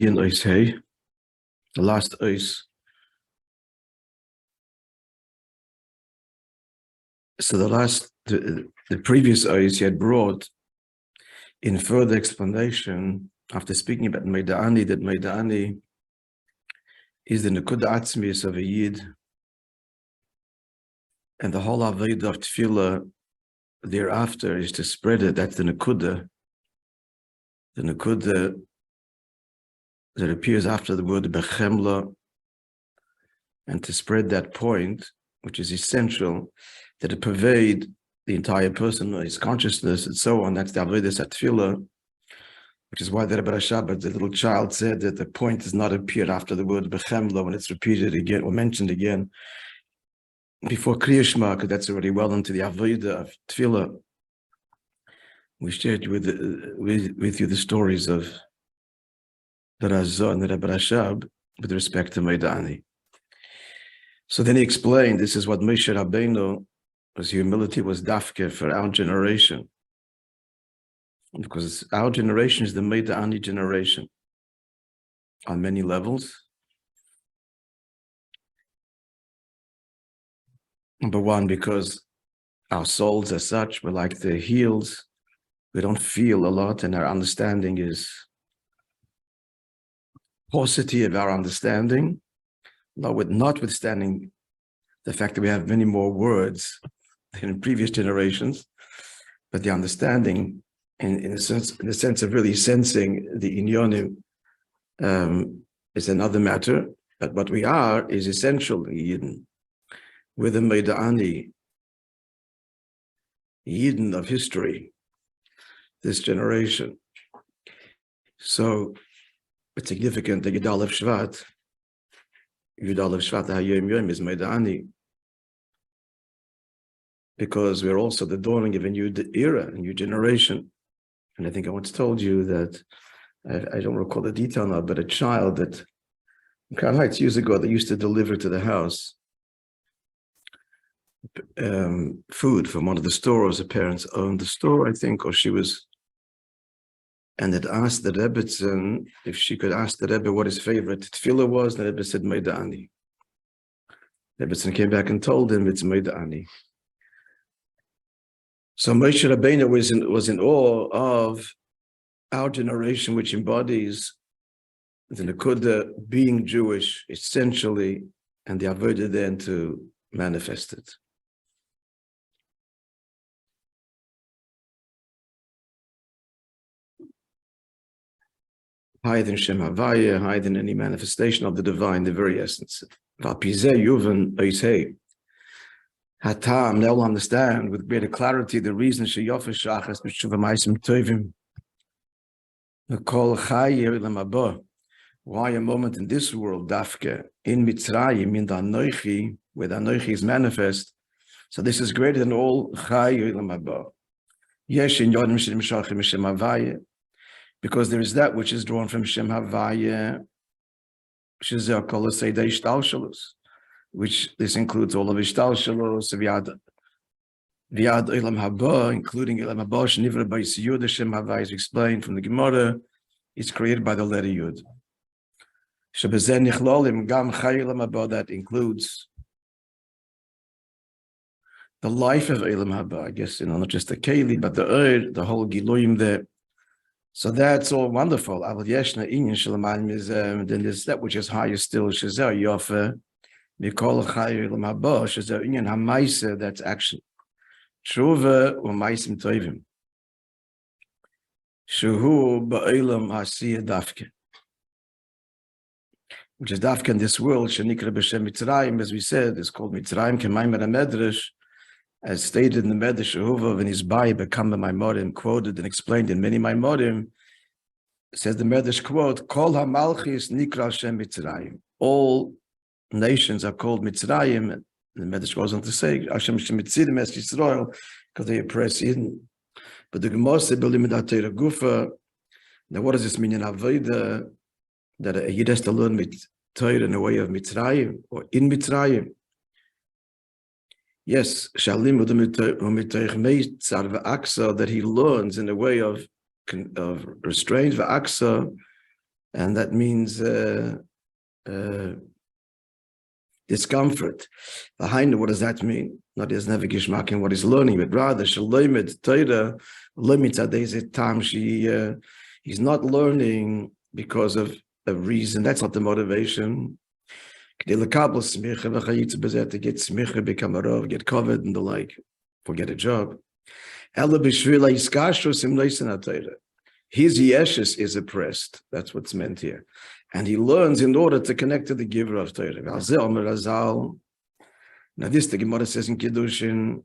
Yofeh, the last ois. So the previous ois he had brought in further explanation after speaking about Meida'ani, that Meida'ani is the Nekuda Atzmius of a Yid, and the whole Avodah of Tefillah thereafter is to spread it. That's the Nekuda that appears after the word Bechemla, and to spread that point, which is essential, that it pervade the entire person, his consciousness, and so on. That's the Avodah of Tefillah, which is why the Rabbi Shabbat, the little child, said that the point does not appear after the word Bechemla when it's repeated again or mentioned again before Kriya Shema, because that's already well into the Avodah of Tefillah. We shared with you the stories of the Razah and the Rabbi Shab with respect to Meida'ani. So then he explained, this is what Moishe Rabbeinu, his humility was dafke for our generation. Because our generation is the Meida'ani generation on many levels. Number one, because our souls as such, we're like the heels. We don't feel a lot, and our understanding is paucity of our understanding, notwithstanding the fact that we have many more words than in previous generations, but the understanding in the sense of really sensing the inyonim is another matter. But what we are is essentially Yidden. We're the Meida'ani Yidden of history, this generation. So it's significant that Yud Aleph Shvat HaYom Yom is Meida'ani, because we're also the dawning of a new era, a new generation. And I think I once told you that, I don't recall the detail now, but a child that in Crown Heights years ago, they used to deliver to the house food from one of the stores. The parents owned the store, I think, or she was, and it asked the Rebbetzin if she could ask the Rebbe what his favorite tefillah was. The Rebbe said Meida'ani. The Rebbetzin came back and told him it's Meida'ani. So Moishe Rabbeinu was in awe of our generation, which embodies the Nekuda being Jewish essentially, and the Avodah then to manifest it. Higher than Shem Havaya, higher than any manifestation of the divine, the very essence. Hatam, they'll understand with greater clarity the reason Yofeh Achas b'shuva ma'asim tovim. Why a moment in this world, dafke, in Mitzrayim, in the Anoichi, where the Anoichi is manifest. So this is greater than all Chai Olam Haba. Yesh in Yodim Shem Shachim Shem Havaya, because there is that which is drawn from Shem Havaya, Shezeh Kol Seidei Shtalshalus, which this includes all of Ishtalshalus, Viad Olam Haba, including Olam Haba, Shnivra Bais Yud, Shem Havaya is explained from the Gemara, it's created by the letter Yud. Shebezen Nichlolim Gam Chai Olam Haba, that includes the life of Olam Haba, I guess, not just the Keli, but the whole Giloim there. So that's all wonderful. Then there's that which is higher still, Shezeh Yofeh, Mikol Chai Olam Haba, Shezeh Inyan HaMaisa, that's action. Tshuva u'Maisim Tovim. Sho'oh ba'olam ha'asiyah dafke, which is dafke in this world, shenikra b'shem Mitzrayim, as we said, is called Mitzrayim k'maymer ha'medrash, as stated in the Medrash Yehuva in his Bai Bekam Maimorim, quoted and explained in many Maimorim. Says the Medrash, quote, Kol ha'malchis nikra Shem Mitzrayim. All nations are called Mitzrayim, and the Medrash goes on to say, Hashem Shemitzidim es Yisrael, because they oppress Eden. But the Gemara said, B'limid Gufa. Now, what does this mean in Avodah? That a Yid has to learn Torah in a way of Mitzrayim, or in Mitzrayim. Yes, Shalim that he learns in a way of restraint, v'aksa, And that means discomfort. Behind what does that mean? Not as never gishmak in what he's learning, but rather shaloimed Torah limits at days at time he's not learning because of a reason. That's not the motivation. To get smicha, get covered and the like, forget a job. His yeshes is oppressed. That's what's meant here. And he learns in order to connect to the giver of Torah. Now this, the Gemara says in Kiddushin,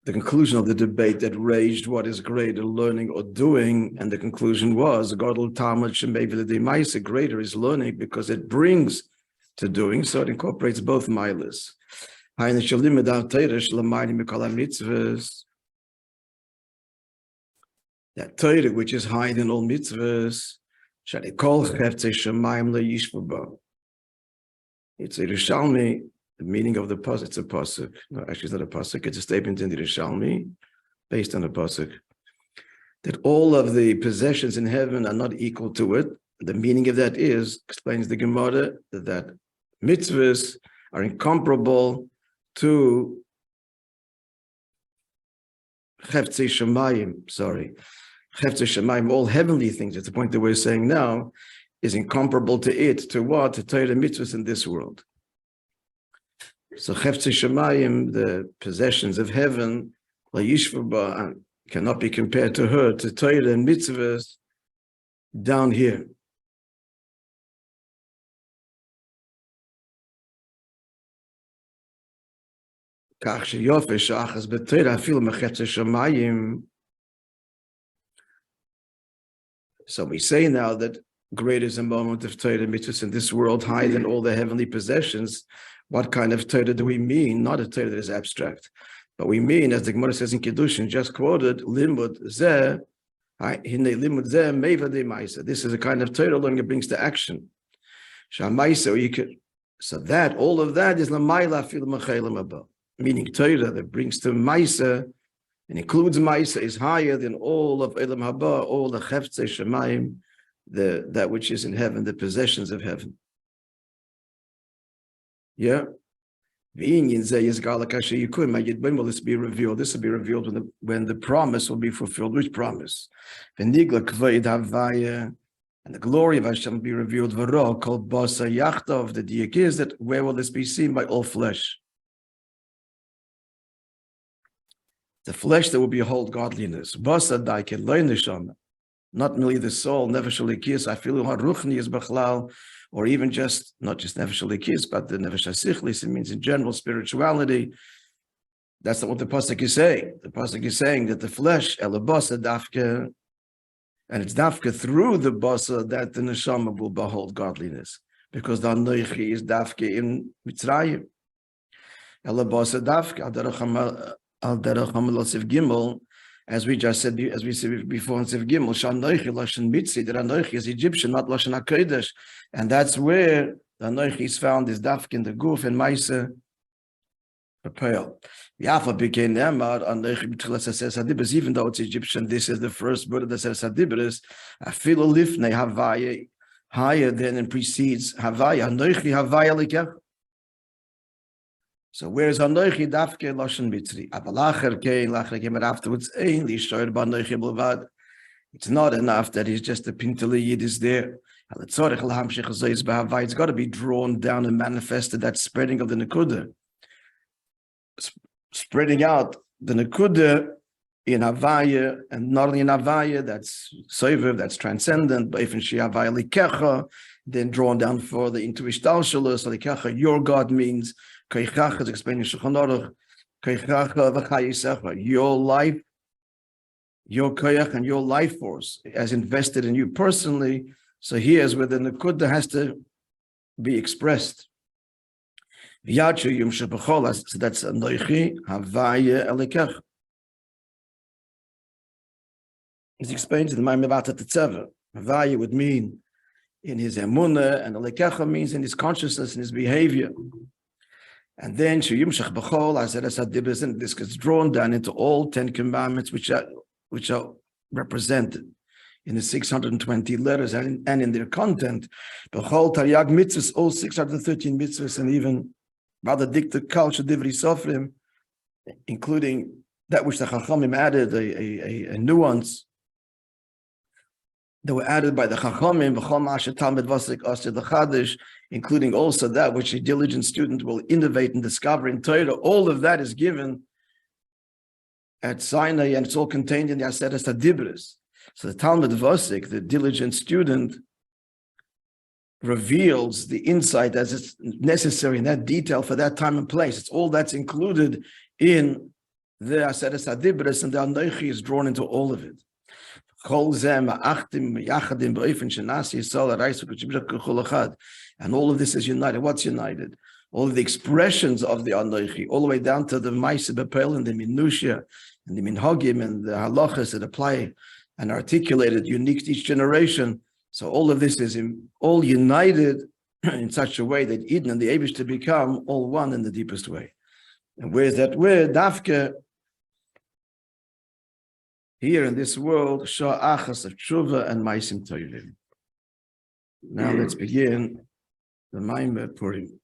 the conclusion of the debate that raged what is greater, learning or doing, and the conclusion was, greater is learning because it brings to doing, so it incorporates both milas. That Torah which is higher than all mitzvahs, it's a Rishalmi, the meaning of the pasuk. It's a pasuk. No, actually, it's not a pasuk. It's a statement in the Rishalmi, based on a pasuk, that all of the possessions in heaven are not equal to it. The meaning of that is, explains the Gemara, that mitzvahs are incomparable to Cheftzei Shemayim. Cheftzei Shemayim, all heavenly things. It's the point that we're saying now, is incomparable to it, to what? To Torah mitzvahs in this world. So Cheftzei Shemayim, the possessions of heaven, cannot be compared to her, to Torah and mitzvahs down here. Yofeh Achas b'Torah afilu mecheftzei Shemayim. So we say now that great is a moment of Torah mitzvahs in this world, higher than all the heavenly possessions. What kind of Torah do we mean? Not a Torah that is abstract, but we mean, as the Gemara says in Kiddushin, just quoted, limud zeh, hine limud zeh meva de ma'isa. This is a kind of Torah learning that brings to action. So that, all of that is l'mayla fil machelim abba, meaning Torah that brings to ma'isa, and includes ma'isa, is higher than all of elam haba, all the cheftzei shemayim, that which is in heaven, the possessions of heaven. Yeah. Will this be revealed? This will be revealed when the promise will be fulfilled. Which promise? And the glory of Hashem will be revealed. Called Basa Yachtov. The diak is that where will this be seen? By all flesh. The flesh that will behold godliness. Basa Daikin Loy Neshama. Not merely the soul, nefesh halikis, afilu haruchni is b'chlal, or even just, not just nefesh halikis, but the nefesh hasichlis, it means in general spirituality. That's not what the pasuk is saying. The pasuk is saying that the flesh, elabasa dafka, and it's dafka through the basa that the neshama will behold godliness, because the anoichi is dafka in Mitzrayim. Elabasa dafka, al derech hamelosif gimel, as we just said, as we said before in Sev Gimel, Shanoichi Lashon Mitzi, that Anoichi is Egyptian, not Lashon HaKodesh, and that's where the Anoichi is found, is Dafk in the Guf and Maisa Pearl. Yafa became Emar, Anoichi B'Tchilas says Hadibris, even though it's Egyptian, this is the first word that says Hadibris, Afilu Lifnei Havaya, higher than and precedes Havaya, Anoichi Havaya Likech. So where's Anoichi Dafke Lashon Mitzri? Abalacher Kein Lacher came afterwards. It's not enough that he's just a Pintele Yid is there. It's got to be drawn down and manifested. That spreading of the Nekuda, spreading out the Nekuda in Havaya, and not only in Havaya, that's Soiver, that's transcendent, but even Shi Havaya Likecha, then drawn down further into Ishtalshalos Likecha. Your God means. Is explaining your life, your koyach, and your life force as invested in you personally. So here's where the nekuda has to be expressed. So that's anoichi havaya elikech. It's explained in the Maamar about the Havaya would mean in his emunah, and elikecha means in his consciousness and his behavior. And then Sheyimshach B'chol, I said, and this gets drawn down into all 10 commandments which are represented in the 620 letters and in their content. B'chol Taryag mitzvahs, all 613 mitzvahs, and even rather dicta culture divri sofrim, including that which the Chachamim added, a nuance that were added by the Chachamim, B'chol ma'asher talmid vasik asher l'chadish, including also that which a diligent student will innovate and discover in Torah. All of that is given at Sinai, and it's all contained in the Aseres HaDibros. So the Talmud Vasik, the diligent student, reveals the insight as it's necessary in that detail for that time and place. It's all that's included in the Aseres HaDibros, and the Anochi is drawn into all of it. And all of this is united. What's united? All of the expressions of the Anochi, all the way down to the Moishe Bepel and the Minutia and the Minhagim and the halachas that apply and articulated unique to each generation. So all of this is all united in such a way that Eden and the Eibush to become all one in the deepest way. And where's that word? Dafke, here in this world, Sho'oh Achas of Tshuva and Maisim Toivim. Now let's begin the Maimah Purim.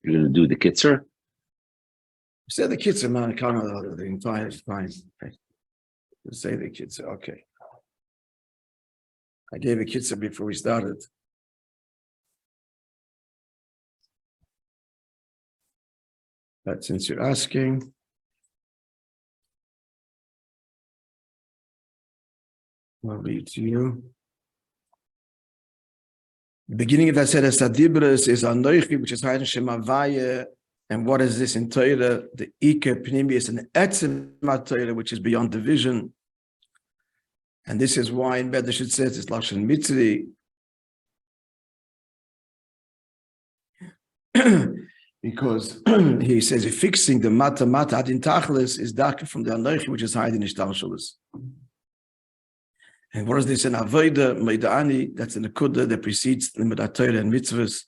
You're going to do the Kitzur? Say the Kitzur, man. I can't know the entire fine. Say the Kitzur, okay. I gave a Kitzur before we started. But since you're asking, I'll read to you. The beginning of Aseres HaDibros is Anochi, which is Hayden Shem Havaya. And what is this in Torah? The Ike Pnimius and Etzem Torah, which is beyond division. And this is why in Medrash it says it's Lashon Mitzri. Because he says fixing the mata adin tachlis is darker from the Anochi, which is Hayden Ishtalshalis. And what is this in Avodah, Meida'ani? That's in the Kudah that precedes the Medat Torah and Mitzvahs.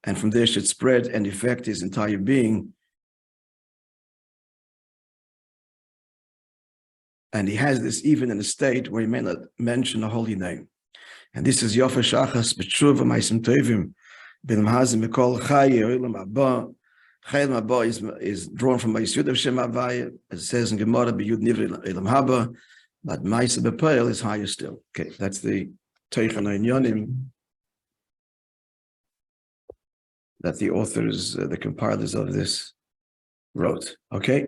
And from there should spread and affect his entire being. And he has this even in a state where he may not mention a holy name. And this is Yofeh Shachas, B'tshuva, Maisim Tovim, B'nam Hazim, Mikol Chaye, Olam Haba. Chayim Haba is drawn from Yisud of Shem Havaya, as it says in Gemara, B'yud Nivri Olam Haba, but Maisim B'Peil is higher still. Okay, that's the Teichon Yonim that the authors, the compilers of this wrote. Okay.